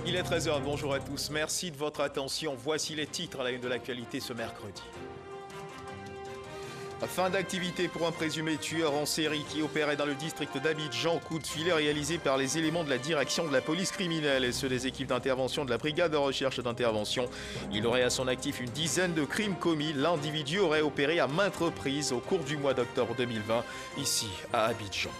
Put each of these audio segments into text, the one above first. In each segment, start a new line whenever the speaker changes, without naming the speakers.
Il est 13 h, bonjour à tous, merci de votre attention. Voici les titres à la une de l'actualité ce mercredi. Fin d'activité pour un présumé tueur en série qui opérait dans le district d'Abidjan. Coup de filet réalisé par les éléments de la direction de la police criminelle et ceux des équipes d'intervention de la brigade de recherche d'intervention. Il aurait à son actif une dizaine de crimes commis. L'individu aurait opéré à maintes reprises au cours du mois d'octobre 2020, ici à Abidjan.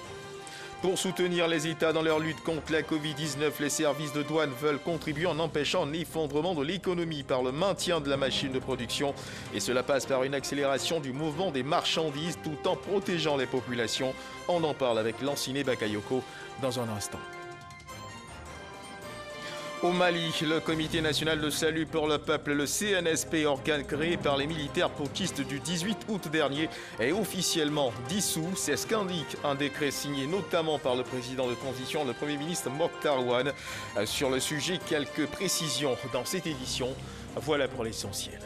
Pour soutenir les États dans leur lutte contre la Covid-19, les services de douane veulent contribuer en empêchant l'effondrement de l'économie par le maintien de la machine de production. Et cela passe par une accélération du mouvement des marchandises tout en protégeant les populations. On en parle avec Lanciné Bakayoko dans un instant. Au Mali, le Comité national de salut pour le peuple, le CNSP, organe créé par les militaires putschistes du 18 août dernier, est officiellement dissous. C'est ce qu'indique un décret signé notamment par le président de transition, le Premier ministre Mokhtar Ouane. Sur le sujet, quelques précisions dans cette édition. Voilà pour l'essentiel.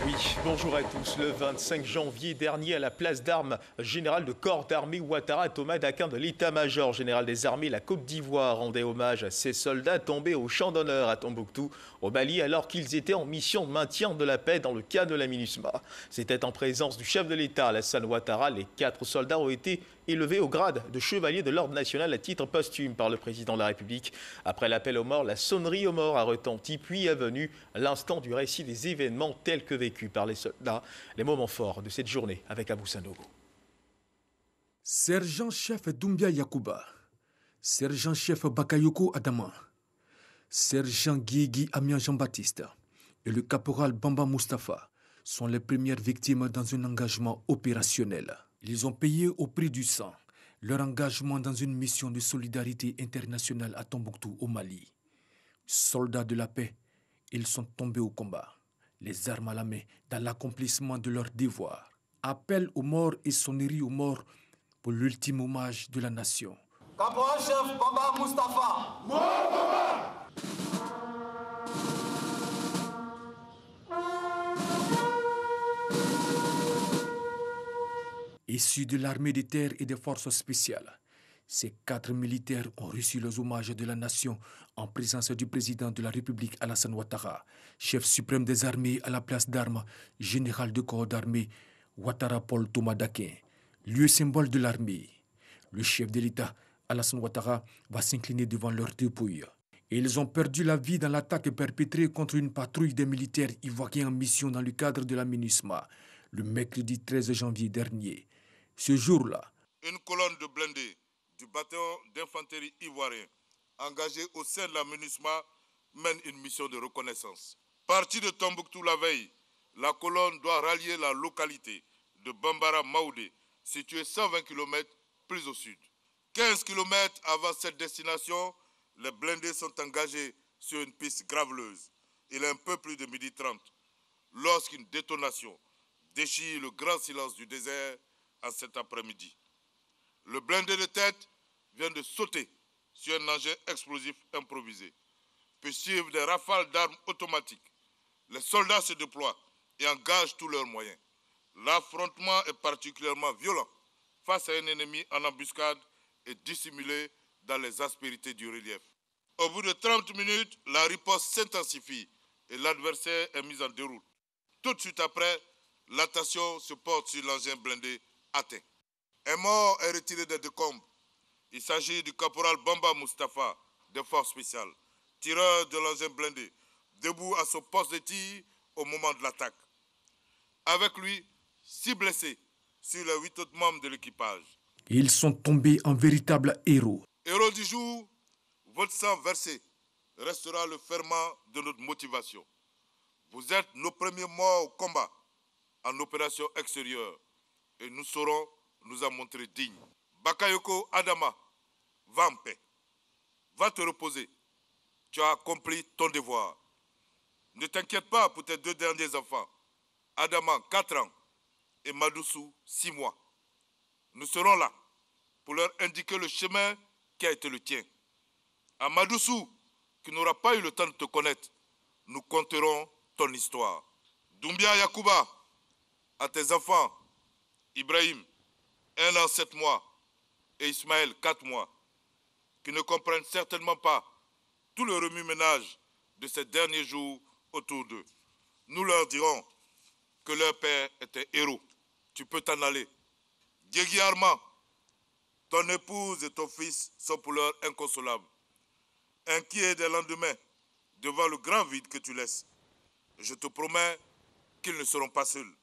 Oui, bonjour à tous. Le 25 janvier dernier, à la place d'armes générale de corps d'armée Ouattara, Thomas Daquin de l'état-major général des armées, la Côte d'Ivoire, rendait hommage à ses soldats tombés au champ d'honneur à Tombouctou, au Mali, alors qu'ils étaient en mission de maintien de la paix dans le cadre de la MINUSMA. C'était en présence du chef de l'État, Alassane Ouattara. Les 4 soldats ont été élevé au grade de chevalier de l'ordre national à titre posthume par le président de la République. Après l'appel aux morts, la sonnerie aux morts a retenti, puis est venu l'instant du récit des événements tels que vécus par les soldats. Les moments forts de cette journée avec Abou Sanogo.
Sergent-chef Doumbia Yacouba, sergent-chef Bakayoko Adama, sergent Guigui Amian Jean-Baptiste et le caporal Bamba Mustafa sont les premières victimes dans un engagement opérationnel. Ils ont payé au prix du sang leur engagement dans une mission de solidarité internationale à Tombouctou, au Mali. Soldats de la paix, ils sont tombés au combat, les armes à la main, dans l'accomplissement de leur devoir. Appel aux morts et sonnerie aux morts pour l'ultime hommage de la nation.
Caporal-chef Bamba Mustafa. Mort Bamba.
Issus de l'armée des terres et des forces spéciales, ces 4 militaires ont reçu les hommages de la nation en présence du président de la République Alassane Ouattara, chef suprême des armées à la place d'armes, général de corps d'armée Ouattara Paul Thomas Daquin, lieu symbole de l'armée. Le chef de l'État, Alassane Ouattara, va s'incliner devant leurs dépouilles. Ils ont perdu la vie dans l'attaque perpétrée contre une patrouille des militaires ivoiriens en mission dans le cadre de la MINUSMA, le mercredi 13 janvier dernier. Ce jour-là,
une colonne de blindés du bataillon d'infanterie ivoirien engagé au sein de la MINUSMA mène une mission de reconnaissance. Partie de Tombouctou la veille, la colonne doit rallier la localité de Bambara Maoudé, située 120 km plus au sud. 15 km avant cette destination, les blindés sont engagés sur une piste graveleuse. Il est un peu plus de 12h30 lorsqu'une détonation déchire le grand silence du désert en cet après-midi. Le blindé de tête vient de sauter sur un engin explosif improvisé. Puis suivre des rafales d'armes automatiques. Les soldats se déploient et engagent tous leurs moyens. L'affrontement est particulièrement violent face à un ennemi en embuscade et dissimulé dans les aspérités du relief. Au bout de 30 minutes, la riposte s'intensifie et l'adversaire est mis en déroute. Tout de suite après, l'attention se porte sur l'engin blindé atteint. Un mort est retiré des décombres. Il s'agit du caporal Bamba Mustafa, des forces spéciales, tireur de l'engin blindé, debout à son poste de tir au moment de l'attaque. Avec lui, 6 blessés sur les 8 autres membres de l'équipage.
Ils sont tombés en véritables héros.
Héros du jour, votre sang versé restera le ferment de notre motivation. Vous êtes nos premiers morts au combat, en opération extérieure, et nous saurons nous en montrer dignes. Bakayoko Adama, va en paix. Va te reposer. Tu as accompli ton devoir. Ne t'inquiète pas pour tes 2 derniers enfants. Adama, 4 ans, et Madoussou, 6 mois. Nous serons là pour leur indiquer le chemin qui a été le tien. À Madoussou, qui n'aura pas eu le temps de te connaître, nous compterons ton histoire. Doumbia Yacouba, à tes enfants, Ibrahim, 1 an 7 mois, et Ismaël, 4 mois. qui ne comprennent certainement pas tout le remue-ménage de ces derniers jours autour d'eux. Nous leur dirons que leur père était héros. Tu peux t'en aller. Diegui Armand, ton épouse et ton fils sont pour l'heure inconsolables, inquiets des lendemains devant le grand vide que tu laisses. Je te promets qu'ils ne seront pas seuls.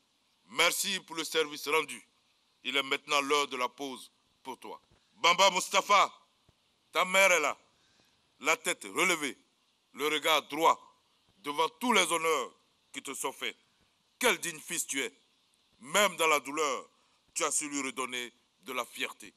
Merci pour le service rendu. Il est maintenant l'heure de la pause pour toi. Bamba Mustapha, ta mère est là, la tête relevée, le regard droit, devant tous les honneurs qui te sont faits. Quel digne fils tu es. Même dans la douleur, tu as su lui redonner de la fierté.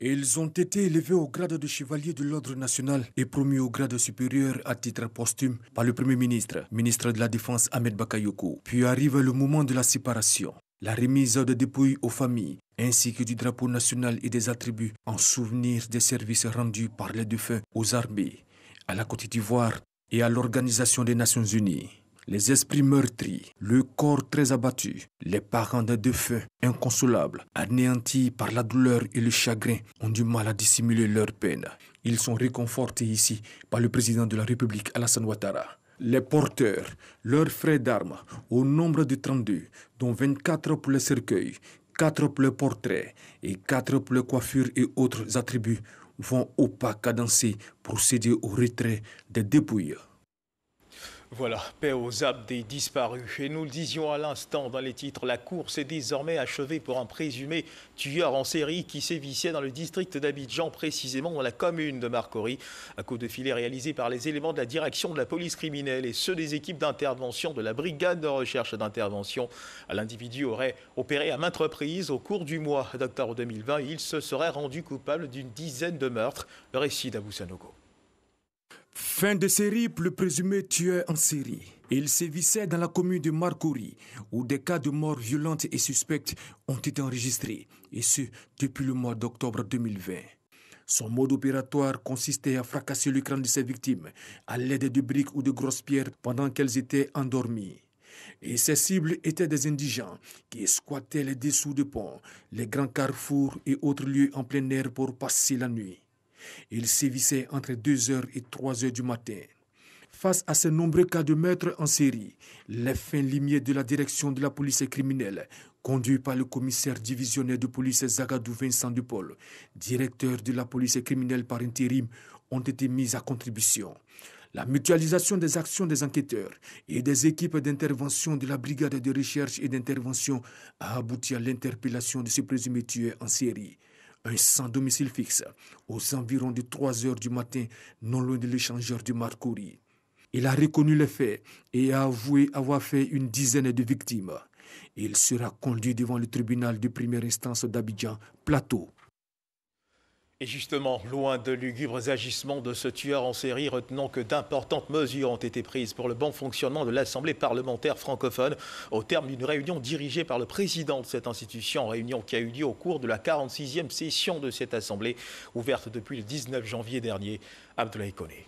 Ils ont été élevés au grade de chevalier de l'ordre national et promus au grade supérieur à titre posthume par le Premier ministre, ministre de la Défense Ahmed Bakayoko. Puis arrive le moment de la séparation, la remise de dépouilles aux familles, ainsi que du drapeau national et des attributs en souvenir des services rendus par les défunts aux armées, à la Côte d'Ivoire et à l'Organisation des Nations Unies. Les esprits meurtris, le corps très abattu, les parents des défunts inconsolables, anéantis par la douleur et le chagrin, ont du mal à dissimuler leur peine. Ils sont réconfortés ici par le président de la République, Alassane Ouattara. Les porteurs, leurs frais d'armes, au nombre de 32, dont 24 pour les cercueils, 4 pour les portraits et 4 pour les coiffures et autres attributs, vont au pas cadencé procéder au retrait des dépouilles.
Voilà, paix aux âmes des disparus. Et nous le disions à l'instant dans les titres, la course est désormais achevée pour un présumé tueur en série qui sévissait dans le district d'Abidjan, précisément dans la commune de Marcory. Un coup de filet réalisé par les éléments de la direction de la police criminelle et ceux des équipes d'intervention de la brigade de recherche d'intervention. L'individu aurait opéré à maintes reprises au cours du mois d'octobre 2020. Il se serait rendu coupable d'une dizaine de meurtres. Le récit d'Abou Sanogo.
Fin de série pour le présumé tueur en série. Il sévissait dans la commune de Marcory, où des cas de mort violentes et suspectes ont été enregistrés, et ce, depuis le mois d'octobre 2020. Son mode opératoire consistait à fracasser le crâne de ses victimes à l'aide de briques ou de grosses pierres pendant qu'elles étaient endormies. Et ses cibles étaient des indigents qui squattaient les dessous de ponts, les grands carrefours et autres lieux en plein air pour passer la nuit. Il sévissait entre 2h et 3h du matin. Face à ces nombreux cas de meurtres en série, les fins limiers de la direction de la police criminelle, conduit par le commissaire divisionnaire de police Zagadou Vincent Dupol, directeur de la police criminelle par intérim, ont été mis à contribution. La mutualisation des actions des enquêteurs et des équipes d'intervention de la brigade de recherche et d'intervention a abouti à l'interpellation de ce présumé tueur en série. Un sans domicile fixe, aux environs de 3h du matin, non loin de l'échangeur du Marcory. Il a reconnu les faits et a avoué avoir fait une dizaine de victimes. Il sera conduit devant le tribunal de première instance d'Abidjan, Plateau.
Et justement, loin de lugubres agissements de ce tueur en série, retenons que d'importantes mesures ont été prises pour le bon fonctionnement de l'Assemblée parlementaire francophone au terme d'une réunion dirigée par le président de cette institution, réunion qui a eu lieu au cours de la 46e session de cette Assemblée, ouverte depuis le 19 janvier dernier. Abdoulaye Koné.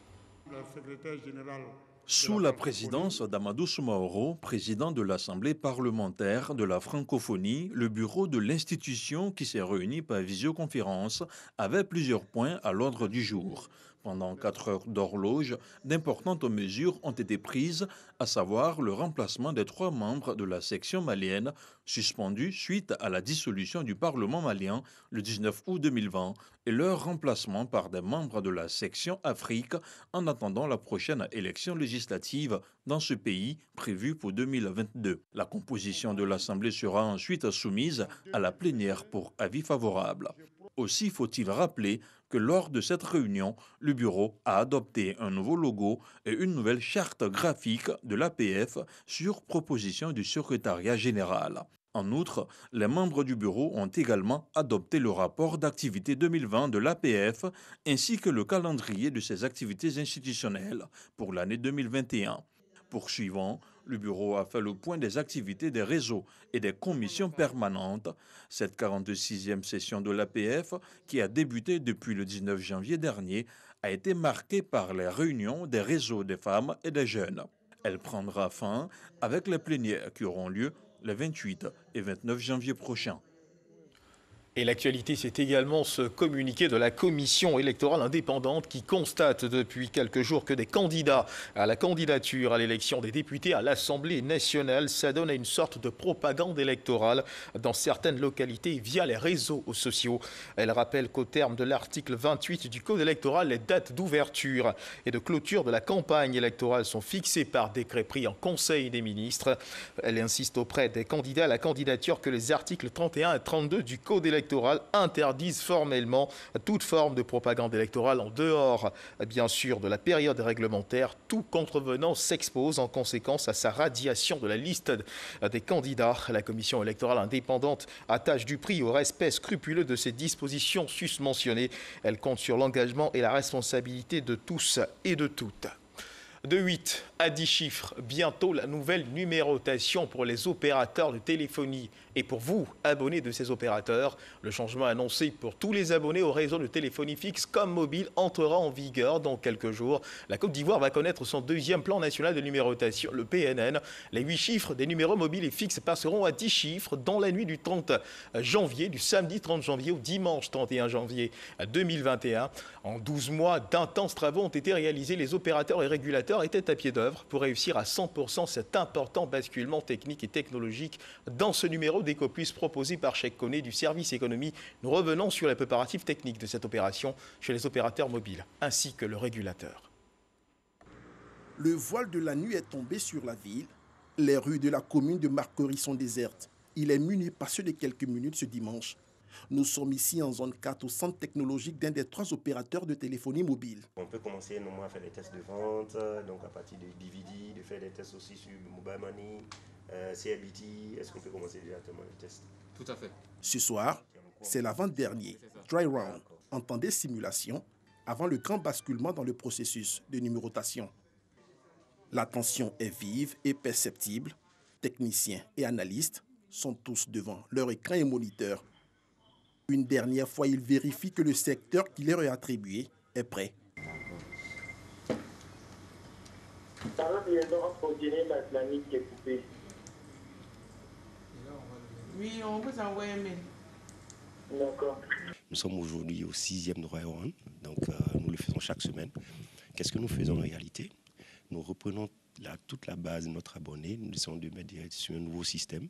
Sous la présidence d'Amadou Soumaoro, président de l'Assemblée parlementaire de la francophonie, le bureau de l'institution qui s'est réuni par visioconférence avait plusieurs points à l'ordre du jour. Pendant 4 heures d'horloge, d'importantes mesures ont été prises, à savoir le remplacement des 3 membres de la section malienne, suspendus suite à la dissolution du Parlement malien le 19 août 2020, et leur remplacement par des membres de la section Afrique en attendant la prochaine élection législative dans ce pays prévue pour 2022. La composition de l'Assemblée sera ensuite soumise à la plénière pour avis favorable. Aussi faut-il rappeler que lors de cette réunion, le bureau a adopté un nouveau logo et une nouvelle charte graphique de l'APF sur proposition du secrétariat général. En outre, les membres du bureau ont également adopté le rapport d'activité 2020 de l'APF ainsi que le calendrier de ses activités institutionnelles pour l'année 2021. Poursuivant, le bureau a fait le point des activités des réseaux et des commissions permanentes. Cette 46e session de l'APF, qui a débuté depuis le 19 janvier dernier, a été marquée par les réunions des réseaux des femmes et des jeunes. Elle prendra fin avec les plénières qui auront lieu les 28 et 29 janvier prochains.
Et l'actualité, c'est également ce communiqué de la commission électorale indépendante qui constate depuis quelques jours que des candidats à la candidature à l'élection des députés à l'Assemblée nationale s'adonnent à une sorte de propagande électorale dans certaines localités via les réseaux sociaux. Elle rappelle qu'au terme de l'article 28 du Code électoral, les dates d'ouverture et de clôture de la campagne électorale sont fixées par décret pris en Conseil des ministres. Elle insiste auprès des candidats à la candidature que les articles 31 et 32 du Code électoral interdisent formellement toute forme de propagande électorale en dehors, bien sûr, de la période réglementaire. Tout contrevenant s'expose en conséquence à sa radiation de la liste des candidats. La commission électorale indépendante attache du prix au respect scrupuleux de ces dispositions susmentionnées. Elle compte sur l'engagement et la responsabilité de tous et de toutes. De 8 à 10 chiffres, bientôt la nouvelle numérotation pour les opérateurs de téléphonie. Et pour vous, abonnés de ces opérateurs, le changement annoncé pour tous les abonnés au réseau de téléphonie fixe comme mobile entrera en vigueur dans quelques jours. La Côte d'Ivoire va connaître son deuxième plan national de numérotation, le PNN. Les 8 chiffres des numéros mobiles et fixes passeront à 10 chiffres dans la nuit du 30 janvier, du samedi 30 janvier au dimanche 31 janvier 2021. En 12 mois, d'intenses travaux ont été réalisés. Les opérateurs et régulateurs étaient à pied d'œuvre pour réussir à 100% cet important basculement technique et technologique dans ce numéro d'Ecopus proposé par Cheikh Koné du service économie. Nous revenons sur les préparatifs techniques de cette opération chez les opérateurs mobiles ainsi que le régulateur.
Le voile de la nuit est tombé sur la ville. Les rues de la commune de Marcory sont désertes. Il est minuit passé de quelques minutes ce dimanche. Nous sommes ici en zone 4 au centre technologique d'un des 3 opérateurs de téléphonie mobile.
On peut commencer normalement à faire des tests de vente, donc à partir de DVD, de faire des tests aussi sur Mobile Money, CRBT. Est-ce qu'on peut commencer directement les tests?
Tout à fait.
Ce soir, c'est l'avant-dernier, Dry Round, en temps des simulations, avant le grand basculement dans le processus de numérotation. La tension est vive et perceptible. Techniciens et analystes sont tous devant leur écran et moniteur. Une dernière fois, ils vérifient que le secteur qui leur est attribué est prêt.
Ça va bientôt continuer la planète qui est coupée.
Oui, on vous envoie un mail.
D'accord.
Nous sommes aujourd'hui au 6e Dry Round, donc nous le faisons chaque semaine. Qu'est-ce que nous faisons en réalité? Nous reprenons toute la base de notre abonné, nous essayons de mettre sur un nouveau système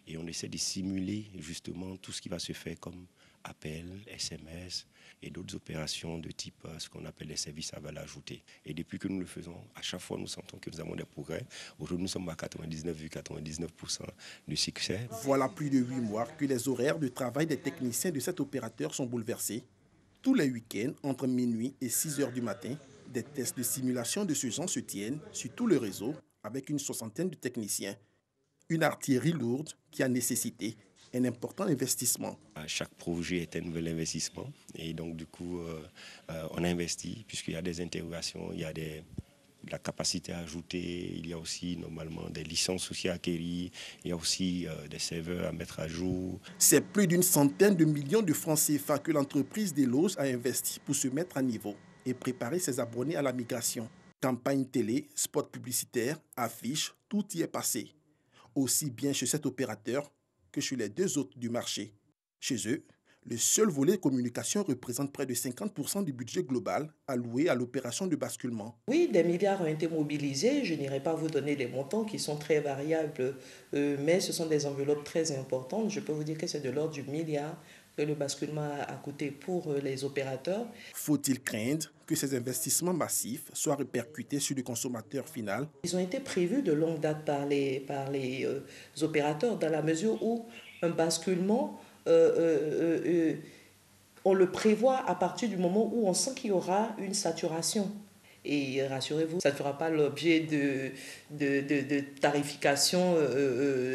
et on essaie de simuler justement tout ce qui va se faire comme appels, SMS et d'autres opérations de type ce qu'on appelle les services à valeur ajoutée. Et depuis que nous le faisons, à chaque fois nous sentons que nous avons des progrès. Aujourd'hui nous sommes à 99,99% de succès.
Voilà plus de 8 mois que les horaires de travail des techniciens de cet opérateur sont bouleversés. Tous les week-ends, entre minuit et 6 heures du matin, des tests de simulation de ce genre se tiennent sur tout le réseau avec une 60aine de techniciens. Une artillerie lourde qui a nécessité un important investissement.
Chaque projet est un nouvel investissement et donc du coup on a investi puisqu'il y a des interrogations, il y a de la capacité à ajouter, il y a aussi normalement des licences aussi à acquérir, il y a aussi des serveurs à mettre à jour.
C'est plus d'une centaine de millions de francs CFA que l'entreprise Delos a investi pour se mettre à niveau et préparer ses abonnés à la migration. Campagne télé, spot publicitaire, affiches, tout y est passé. Aussi bien chez cet opérateur que chez les 2 autres du marché. Chez eux, le seul volet communication représente près de 50% du budget global alloué à l'opération de basculement.
Oui, des milliards ont été mobilisés. Je n'irai pas vous donner les montants qui sont très variables, mais ce sont des enveloppes très importantes. Je peux vous dire que c'est de l'ordre du milliard que le basculement a coûté pour les opérateurs.
Faut-il craindre que ces investissements massifs soient répercutés sur le consommateur final?
Ils ont été prévus de longue date par les opérateurs dans la mesure où un basculement, on le prévoit à partir du moment où on sent qu'il y aura une saturation. Et rassurez-vous, ça ne fera pas l'objet de tarification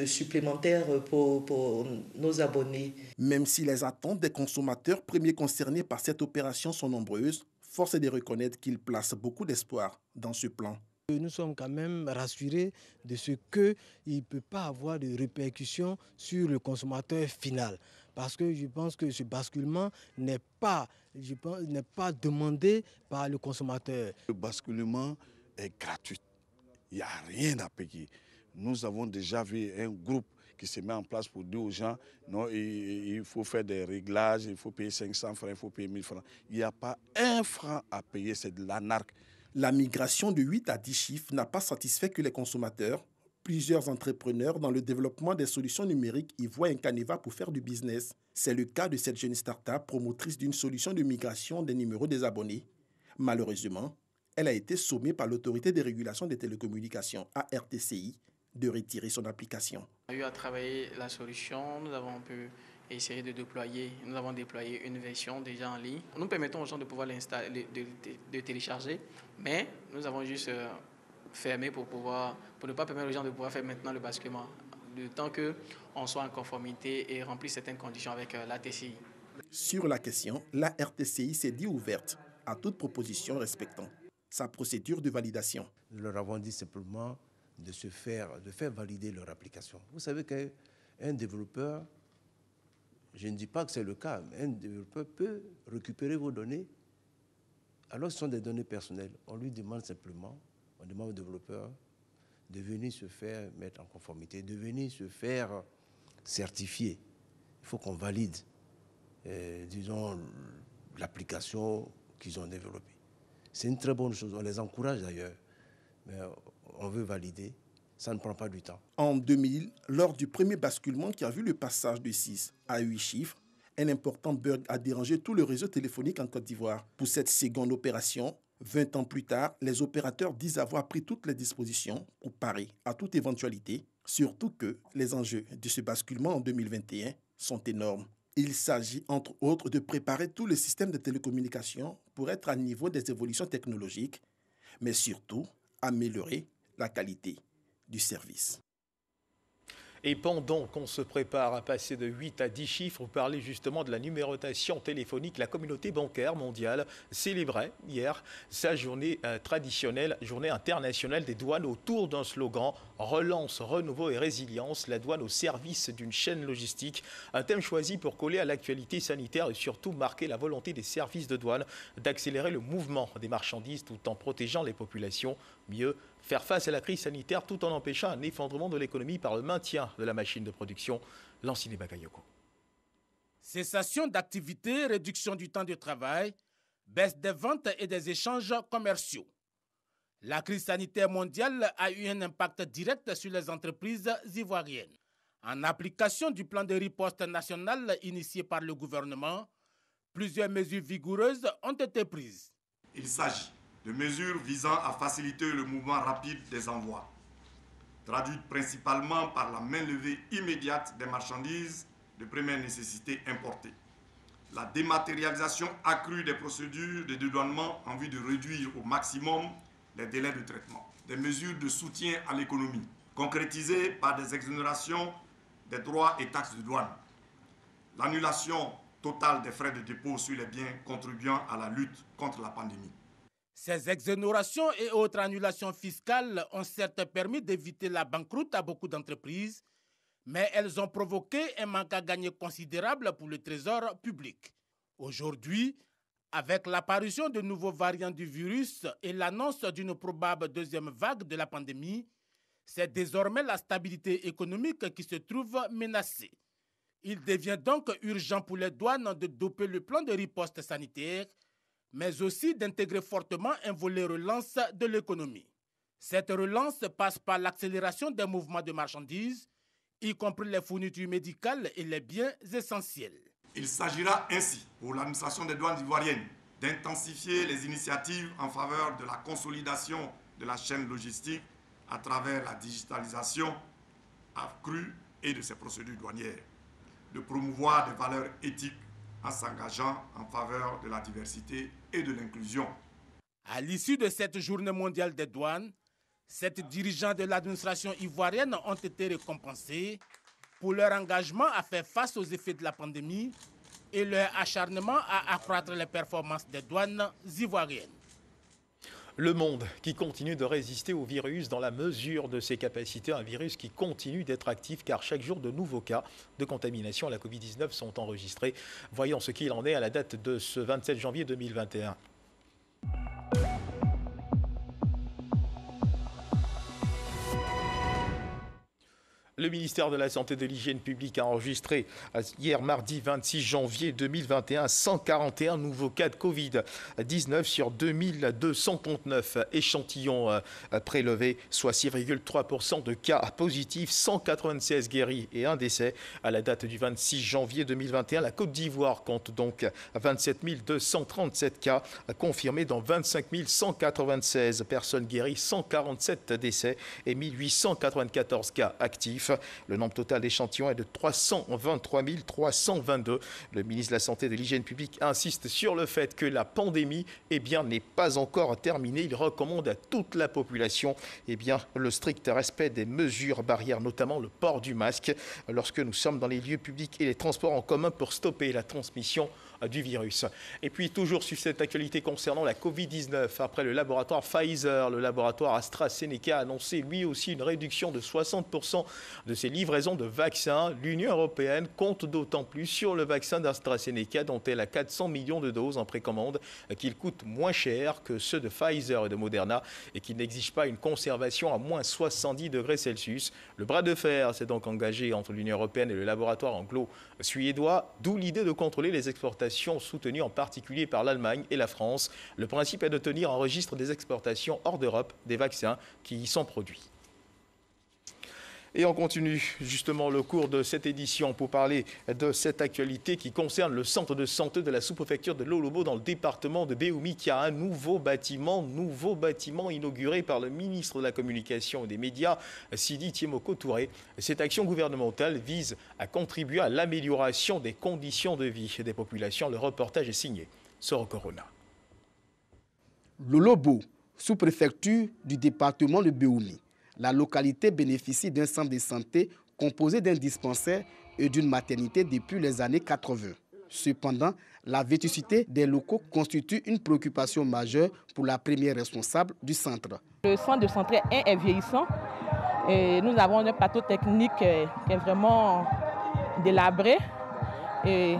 supplémentaire pour nos abonnés.
Même si les attentes des consommateurs premiers concernés par cette opération sont nombreuses, force est de reconnaître qu'ils placent beaucoup d'espoir dans ce plan.
Nous sommes quand même rassurés de ce qu'il ne peut pas avoir de répercussions sur le consommateur final. Parce que je pense que ce basculement n'est pas demandé par le consommateur.
Le basculement est gratuit. Il n'y a rien à payer. Nous avons déjà vu un groupe
qui se met en place pour dire aux gens, non, il faut faire des réglages, il faut payer 500 francs, il faut payer 1000 francs. Il n'y a pas un franc à payer, c'est de l'anarque.
La migration de 8 à 10 chiffres n'a pas satisfait que les consommateurs. Plusieurs entrepreneurs dans le développement des solutions numériques y voient un canevas pour faire du business. C'est le cas de cette jeune start-up promotrice d'une solution de migration des numéros des abonnés. Malheureusement, elle a été sommée par l'autorité de régulation des télécommunications, ARTCI, de retirer son application.
On a eu à travailler la solution, nous avons pu essayer de déployer, nous avons déployé une version déjà en ligne. Nous permettons aux gens de pouvoir l'installer, de télécharger, mais nous avons juste fermé pour ne pas permettre aux gens de pouvoir faire maintenant le basculement, le temps qu'on soit en conformité et remplir certaines conditions avec l'ARTCI.
Sur la question, la RTCI s'est dit ouverte à toute proposition respectant sa procédure de validation.
Nous leur avons dit simplement de faire valider leur application. Vous savez qu'un développeur, je ne dis pas que c'est le cas, mais un développeur peut récupérer vos données. Alors ce sont des données personnelles. On lui demande simplement, on demande au développeur de venir se faire mettre en conformité, de venir se faire certifier. Il faut qu'on valide, disons, l'application qu'ils ont développée. C'est une très bonne chose, on les encourage d'ailleurs, mais on veut valider, ça ne prend pas du temps.
En 2000, lors du premier basculement qui a vu le passage de 6 à 8 chiffres, un important bug a dérangé tout le réseau téléphonique en Côte d'Ivoire. Pour cette seconde opération, 20 ans plus tard, les opérateurs disent avoir pris toutes les dispositions pour parer à toute éventualité, surtout que les enjeux de ce basculement en 2021 sont énormes. Il s'agit, entre autres, de préparer tout le système de télécommunications pour être à niveau des évolutions technologiques, mais surtout améliorer la qualité du service.
Et pendant qu'on se prépare à passer de 8 à 10 chiffres, vous parlez justement de la numérotation téléphonique. La communauté bancaire mondiale célébrait hier sa journée traditionnelle, journée internationale des douanes autour d'un slogan « Relance, renouveau et résilience, la douane au service d'une chaîne logistique ». Un thème choisi pour coller à l'actualité sanitaire et surtout marquer la volonté des services de douane d'accélérer le mouvement des marchandises tout en protégeant les populations. Mieux, faire face à la crise sanitaire tout en empêchant un effondrement de l'économie par le maintien de la machine de production. Lansine Bakayoko.
Cessation d'activité, réduction du temps de travail, baisse des ventes et des échanges commerciaux. La crise sanitaire mondiale a eu un impact direct sur les entreprises ivoiriennes. En application du plan de riposte national initié par le gouvernement, plusieurs mesures vigoureuses ont été prises.
Il s'agit de mesures visant à faciliter le mouvement rapide des envois, traduites principalement par la main-levée immédiate des marchandises de première nécessité importées, la dématérialisation accrue des procédures de dédouanement en vue de réduire au maximum les délais de traitement, des mesures de soutien à l'économie, concrétisées par des exonérations des droits et taxes de douane, l'annulation totale des frais de dépôt sur les biens contribuant à la lutte contre la pandémie.
Ces exonérations et autres annulations fiscales ont certes permis d'éviter la banqueroute à beaucoup d'entreprises, mais elles ont provoqué un manque à gagner considérable pour le trésor public. Aujourd'hui, avec l'apparition de nouveaux variants du virus et l'annonce d'une probable deuxième vague de la pandémie, c'est désormais la stabilité économique qui se trouve menacée. Il devient donc urgent pour les douanes de doper le plan de riposte sanitaire, mais aussi d'intégrer fortement un volet relance de l'économie. Cette relance passe par l'accélération des mouvements de marchandises, y compris les fournitures médicales et les biens essentiels.
Il s'agira ainsi, pour l'administration des douanes ivoiriennes, d'intensifier les initiatives en faveur de la consolidation de la chaîne logistique à travers la digitalisation accrue et de ses procédures douanières, de promouvoir des valeurs éthiques en s'engageant en faveur de la diversité et de l'inclusion.
À l'issue de cette journée mondiale des douanes, 7 dirigeants de l'administration ivoirienne ont été récompensés pour leur engagement à faire face aux effets de la pandémie et leur acharnement à accroître les performances des douanes ivoiriennes.
Le monde qui continue de résister au virus dans la mesure de ses capacités, un virus qui continue d'être actif car chaque jour de nouveaux cas de contamination à la Covid-19 sont enregistrés. Voyons ce qu'il en est à la date de ce 27 janvier 2021. Le ministère de la Santé et de l'Hygiène publique a enregistré hier mardi 26 janvier 2021 141 nouveaux cas de Covid-19 sur 2239 échantillons prélevés, soit 6,3% de cas positifs, 196 guéris et un décès. À la date du 26 janvier 2021, la Côte d'Ivoire compte donc 27 237 cas confirmés, dont 25 196 personnes guéries, 147 décès et 1894 cas actifs. Le nombre total d'échantillons est de 323 322. Le ministre de la Santé et de l'Hygiène publique insiste sur le fait que la pandémie n'est pas encore terminée. Il recommande à toute la population le strict respect des mesures barrières, notamment le port du masque lorsque nous sommes dans les lieux publics et les transports en commun pour stopper la transmission du virus. Et puis toujours sur cette actualité concernant la Covid-19, après le laboratoire Pfizer, le laboratoire AstraZeneca a annoncé lui aussi une réduction de 60% de ses livraisons de vaccins. L'Union européenne compte d'autant plus sur le vaccin d'AstraZeneca dont elle a 400 millions de doses en précommande, qu'il coûte moins cher que ceux de Pfizer et de Moderna et qui n'exige pas une conservation à moins 70 degrés Celsius. Le bras de fer s'est donc engagé entre l'Union européenne et le laboratoire anglo-suédois, d'où l'idée de contrôler les exportations soutenues en particulier par l'Allemagne et la France. Le principe est de tenir un registre des exportations hors d'Europe des vaccins qui y sont produits. Et on continue justement le cours de cette édition pour parler de cette actualité qui concerne le centre de santé de la sous-préfecture de Lolobo dans le département de Béoumi qui a un nouveau bâtiment inauguré par le ministre de la Communication et des Médias, Sidi Thiemoko Touré. Cette action gouvernementale vise à contribuer à l'amélioration des conditions de vie des populations. Le reportage est signé Soro Corona.
Lolobo, sous-préfecture du département de Béoumi. La localité bénéficie d'un centre de santé composé d'un dispensaire et d'une maternité depuis les années 80. Cependant, la vétusté des locaux constitue une préoccupation majeure pour la première responsable du centre.
Le centre de santé est vieillissant et nous avons un plateau technique qui est vraiment délabré et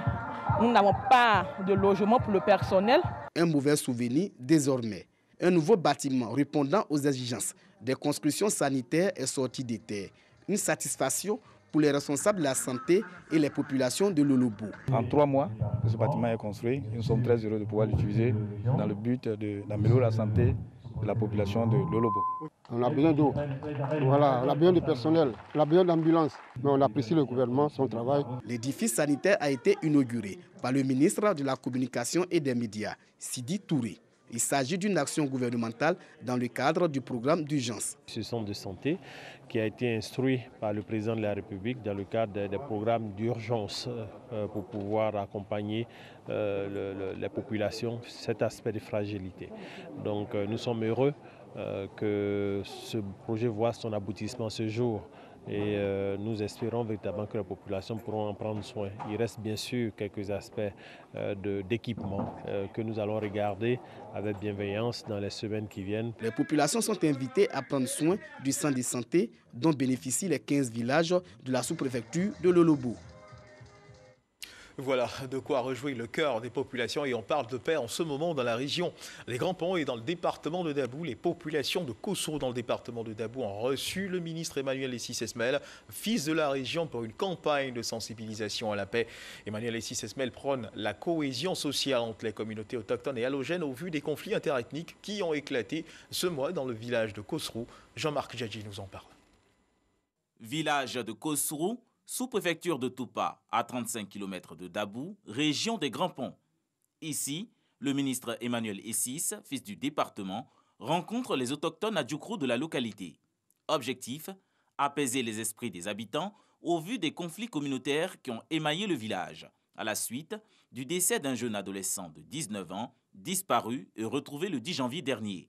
nous n'avons pas de logement pour le personnel.
Un mauvais souvenir désormais. Un nouveau bâtiment répondant aux exigences des constructions sanitaires est sorti des terres. Une satisfaction pour les responsables de la santé et les populations de Lolobo.
En 3 mois, ce bâtiment est construit. Nous sommes très heureux de pouvoir l'utiliser dans le but d'améliorer la santé de la population de Lolobo.
On a besoin d'eau, voilà, on a besoin de personnel, on a besoin d'ambulance, mais on apprécie le gouvernement, son travail.
L'édifice sanitaire a été inauguré par le ministre de la Communication et des Médias, Sidi Touré. Il s'agit d'une action gouvernementale dans le cadre du programme d'urgence.
Ce centre de santé qui a été instruit par le président de la République dans le cadre des programmes d'urgence pour pouvoir accompagner les populations, cet aspect de fragilité. Donc nous sommes heureux que ce projet voit son aboutissement ce jour. Et nous espérons véritablement que la population pourra en prendre soin. Il reste bien sûr quelques aspects d'équipement que nous allons regarder avec bienveillance dans les semaines qui viennent.
Les populations sont invitées à prendre soin du centre de santé dont bénéficient les 15 villages de la sous-préfecture de Lolobo.
Voilà de quoi rejouer le cœur des populations et on parle de paix en ce moment dans la région des Grands Ponts et dans le département de Dabou. Les populations de Kossrou dans le département de Dabou ont reçu le ministre Emmanuel Essis-Esmel, fils de la région, pour une campagne de sensibilisation à la paix. Emmanuel Essis-Esmel prône la cohésion sociale entre les communautés autochtones et halogènes au vu des conflits interethniques qui ont éclaté ce mois dans le village de Kossrou. Jean-Marc Djadji nous en parle.
Village de Kossrou, sous-préfecture de Toupa, à 35 km de Dabou, région des Grands Ponts. Ici, le ministre Emmanuel Essis, fils du département, rencontre les autochtones adjoukrous de la localité. Objectif, apaiser les esprits des habitants au vu des conflits communautaires qui ont émaillé le village, à la suite du décès d'un jeune adolescent de 19 ans, disparu et retrouvé le 10 janvier dernier.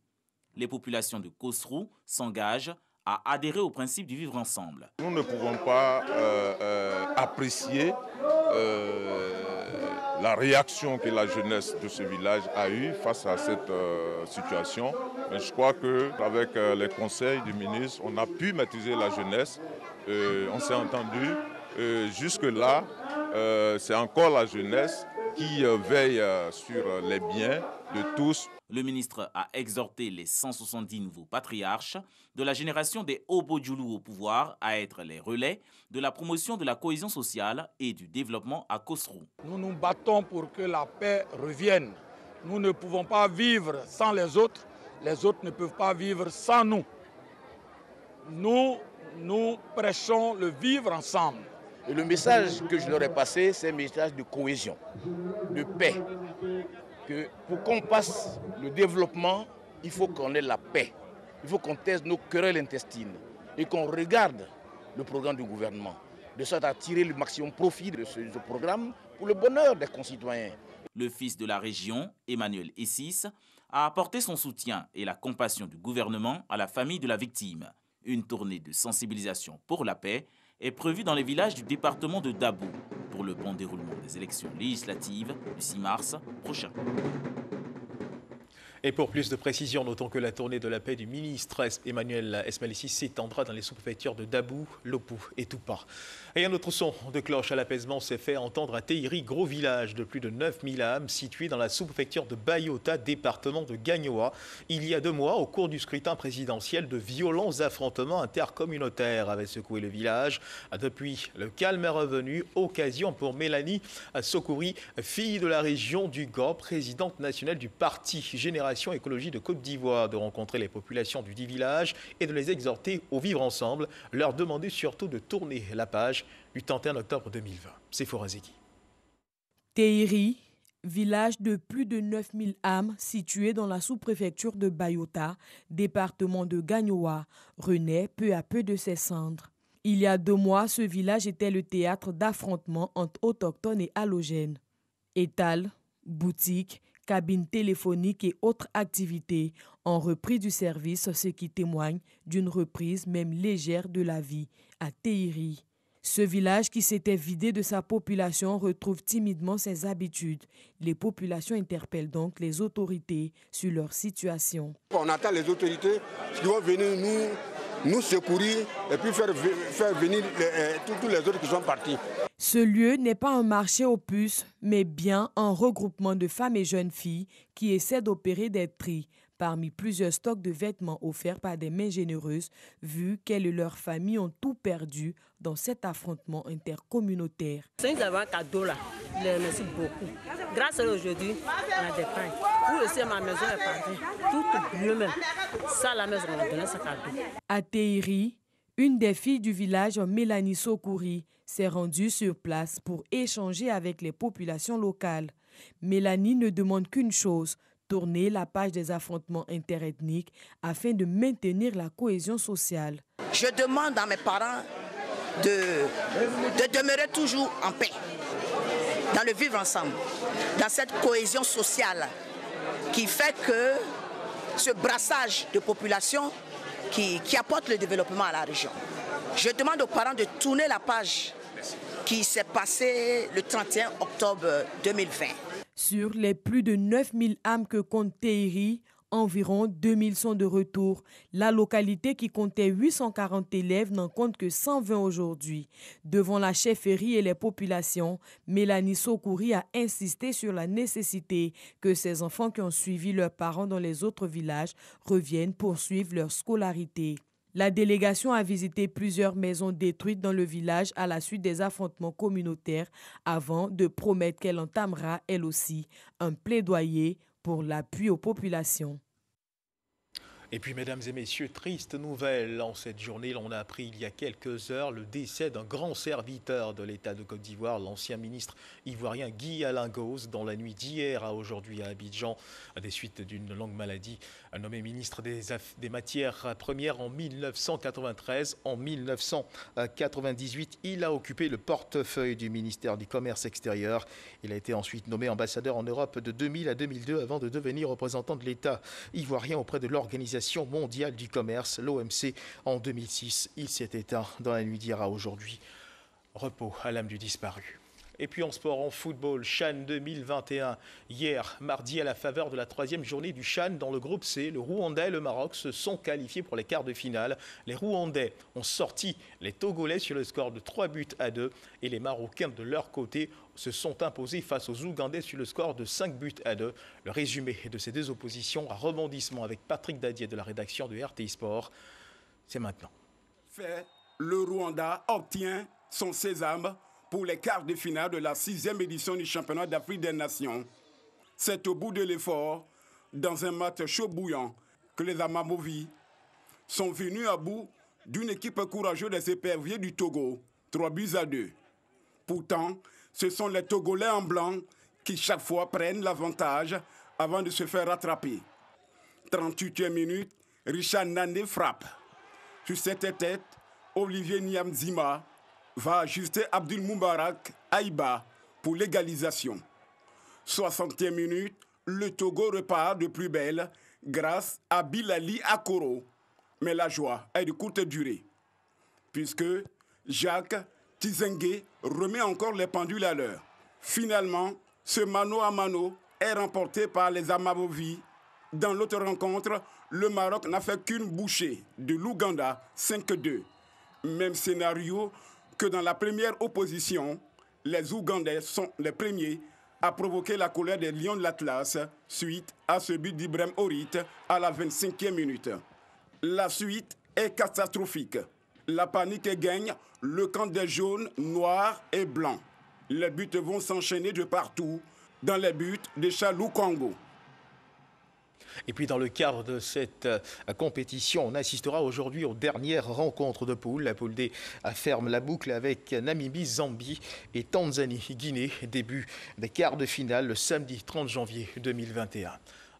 Les populations de Kossrou s'engagent à adhérer au principe du vivre ensemble.
Nous ne pouvons pas apprécier la réaction que la jeunesse de ce village a eue face à cette situation. Mais je crois qu'avec les conseils du ministre, on a pu maîtriser la jeunesse. On s'est entendu. Jusque-là, c'est encore la jeunesse qui veille sur les biens de tous.
Le ministre a exhorté les 170 nouveaux patriarches de la génération des Obodjoulou au pouvoir à être les relais de la promotion de la cohésion sociale et du développement à Kosrou.
Nous nous battons pour que la paix revienne. Nous ne pouvons pas vivre sans les autres ne peuvent pas vivre sans nous. Nous prêchons le vivre ensemble.
Et le message que je leur ai passé, c'est un message de cohésion, de paix. Que pour qu'on passe le développement, il faut qu'on ait la paix. Il faut qu'on taise nos querelles intestines et qu'on regarde le programme du gouvernement, de sorte à tirer le maximum profit de ce programme pour le bonheur des concitoyens.
Le fils de la région, Emmanuel Essis, a apporté son soutien et la compassion du gouvernement à la famille de la victime. Une tournée de sensibilisation pour la paix est prévue dans les villages du département de Dabou pour le bon déroulement des élections législatives du 6 mars prochain.
Et pour plus de précision, notons que la tournée de la paix du ministre Emmanuel Esmaïlissi s'étendra dans les sous-préfectures de Dabou, Lopou et Toupa. Et un autre son de cloche à l'apaisement s'est fait entendre à Teiri, gros village de plus de 9000 âmes situé dans la sous-préfecture de Bayota, département de Gagnoa. Il y a 2 mois, au cours du scrutin présidentiel, de violents affrontements intercommunautaires avaient secoué le village. Depuis, le calme est revenu, occasion pour Mélanie Sokouri, fille de la région du Gand, présidente nationale du parti Génération Écologie de Côte d'Ivoire, de rencontrer les populations du dit village et de les exhorter au vivre ensemble, leur demander surtout de tourner la page du 31 octobre 2020. C'est Forazeki.
Teiri, village de plus de 9000 âmes situé dans la sous-préfecture de Bayota, département de Gagnoa, renaît peu à peu de ses cendres. Il y a 2 mois, ce village était le théâtre d'affrontements entre autochtones et halogènes. Étals, boutiques, cabines téléphoniques et autres activités ont repris du service, ce qui témoigne d'une reprise même légère de la vie à Teiri. Ce village qui s'était vidé de sa population retrouve timidement ses habitudes. Les populations interpellent donc les autorités sur leur situation.
On attend les autorités qui vont venir nous secourir et puis faire venir tous les autres qui sont partis.
Ce lieu n'est pas un marché aux puces, mais bien un regroupement de femmes et jeunes filles qui essaient d'opérer des tris parmi plusieurs stocks de vêtements offerts par des mains généreuses, vu qu'elles et leurs familles ont tout perdu dans cet affrontement intercommunautaire.
C'est un cadeau là, merci beaucoup. Grâce à aujourd'hui, on a des pains. Vous aussi, ma maison est partie, tout mieux même. Ça, la maison, on a donné ce cadeau.
À Teiri, une des filles du village, Mélanie Sokouri, s'est rendue sur place pour échanger avec les populations locales. Mélanie ne demande qu'une chose, tourner la page des affrontements interethniques afin de maintenir la cohésion sociale.
Je demande à mes parents de demeurer toujours en paix, dans le vivre ensemble, dans cette cohésion sociale qui fait que ce brassage de population qui apporte le développement à la région. Je demande aux parents de tourner la page qui s'est passée le 31 octobre 2020.
Sur les plus de 9000 âmes que compte Teiri, environ 2000 sont de retour. La localité qui comptait 840 élèves n'en compte que 120 aujourd'hui. Devant la chefferie et les populations, Mélanie Sokouri a insisté sur la nécessité que ces enfants qui ont suivi leurs parents dans les autres villages reviennent poursuivre leur scolarité. La délégation a visité plusieurs maisons détruites dans le village à la suite des affrontements communautaires avant de promettre qu'elle entamera, elle aussi, un plaidoyer pour l'appui aux populations.
Et puis, mesdames et messieurs, triste nouvelle. En cette journée, on a appris il y a quelques heures le décès d'un grand serviteur de l'État de Côte d'Ivoire, l'ancien ministre ivoirien Guy Alain Gauze, dans la nuit d'hier à aujourd'hui à Abidjan, des suites d'une longue maladie. Nommé ministre des Matières Premières en 1993, en 1998, il a occupé le portefeuille du ministère du Commerce extérieur. Il a été ensuite nommé ambassadeur en Europe de 2000 à 2002 avant de devenir représentant de l'État ivoirien auprès de l'Organisation mondiale du commerce, l'OMC, en 2006. Il s'est éteint dans la nuit d'hier à aujourd'hui. Repos à l'âme du disparu. Et puis en sport, en football, CHAN 2021. Hier, mardi, à la faveur de la 3e journée du CHAN dans le groupe C, le Rwanda et le Maroc se sont qualifiés pour les quarts de finale. Les Rwandais ont sorti les Togolais sur le score de 3-2 et les Marocains de leur côté se sont imposés face aux Ougandais sur le score de 5-2. Le résumé de ces deux oppositions à rebondissement avec Patrick Dadier de la rédaction de RTI Sport, c'est maintenant.
Le Rwanda obtient son sésame pour les quarts de finale de la 6e édition du championnat d'Afrique des Nations. C'est au bout de l'effort, dans un match chaud bouillant, que les Amamovi sont venus à bout d'une équipe courageuse des éperviers du Togo, 3-2. Pourtant, ce sont les Togolais en blanc qui chaque fois prennent l'avantage avant de se faire rattraper. 38e minute, Richard Nandé frappe. Sur cette tête, Olivier Niamzima va ajuster Abdul Moubarak Aïba pour l'égalisation. 60e minute, le Togo repart de plus belle grâce à Bilali Akoro. Mais la joie est de courte durée, puisque Jacques Tizengue remet encore les pendules à l'heure. Finalement, ce mano à mano est remporté par les Amamovi. Dans l'autre rencontre, le Maroc n'a fait qu'une bouchée de l'Ouganda, 5-2. Même scénario que dans la première opposition, les Ougandais sont les premiers à provoquer la colère des Lions de l'Atlas suite à ce but d'Ibrahim Horit à la 25e minute. La suite est catastrophique. La panique gagne le camp des jaunes, noirs et blancs. Les buts vont s'enchaîner de partout dans les buts de Chalou Congo.
Et puis dans le cadre de cette compétition, on assistera aujourd'hui aux dernières rencontres de poule. La poule D ferme la boucle avec Namibie, Zambie et Tanzanie-Guinée. Début des quarts de finale le samedi 30 janvier 2021.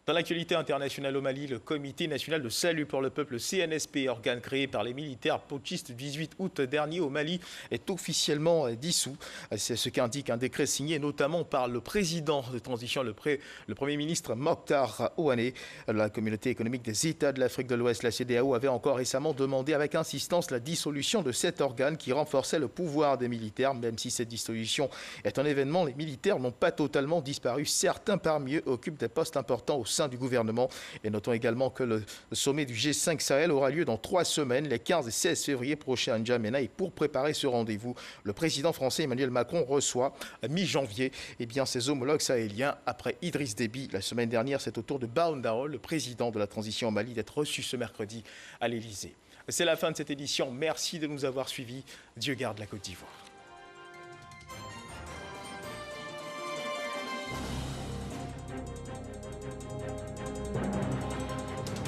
Dans l'actualité internationale au Mali, le Comité national de salut pour le peuple CNSP, organe créé par les militaires putschistes 18 août dernier au Mali, est officiellement dissous. C'est ce qu'indique un décret signé notamment par le président de transition, le Premier ministre Mokhtar Ouane. La Communauté économique des États de l'Afrique de l'Ouest, la CEDEAO, avait encore récemment demandé avec insistance la dissolution de cet organe qui renforçait le pouvoir des militaires. Même si cette dissolution est un événement, les militaires n'ont pas totalement disparu. Certains parmi eux occupent des postes importants au sein du gouvernement. Et notons également que le sommet du G5 Sahel aura lieu dans 3 semaines, les 15 et 16 février prochains à N'Djamena. Et pour préparer ce rendez-vous, le président français Emmanuel Macron reçoit à mi-janvier ses homologues sahéliens. Après Idriss Déby la semaine dernière, c'est au tour de Baoundaol, le président de la transition au Mali, d'être reçu ce mercredi à l'Elysée. C'est la fin de cette édition. Merci de nous avoir suivis. Dieu garde la Côte d'Ivoire.